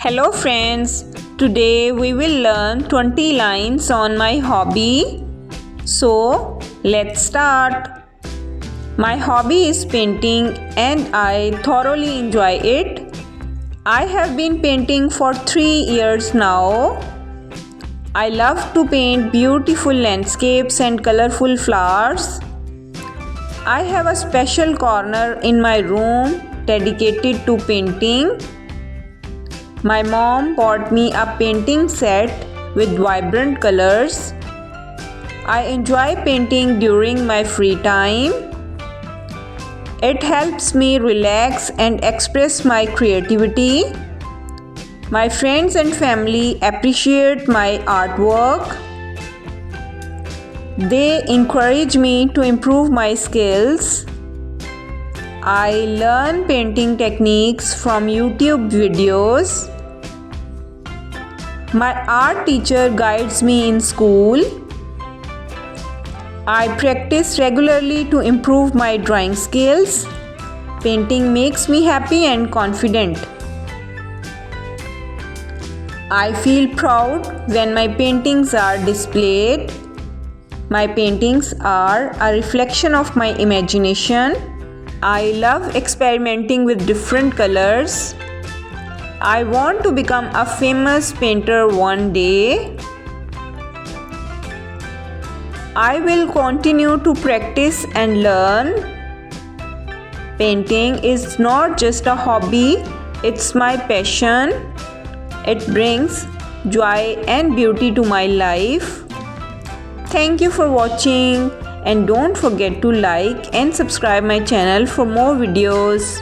Hello friends, today we will learn 20 lines on my hobby. So let's start. My hobby is painting and I thoroughly enjoy it. I have been painting for 3 years now. I love to paint beautiful landscapes and colorful flowers. I have a special corner in my room dedicated to painting. My mom bought me a painting set with vibrant colors. I enjoy painting during my free time. It helps me relax and express my creativity. My friends and family appreciate my artwork. They encourage me to improve my skills. I learn painting techniques from YouTube videos. My art teacher guides me in school. I practice regularly to improve my drawing skills. Painting makes me happy and confident. I feel proud when my paintings are displayed. My paintings are a reflection of my imagination. I love experimenting with different colors. I want to become a famous painter one day. I will continue to practice and learn. Painting is not just a hobby, it's my passion. It brings joy and beauty to my life. Thank you for watching and don't forget to like and subscribe my channel for more videos.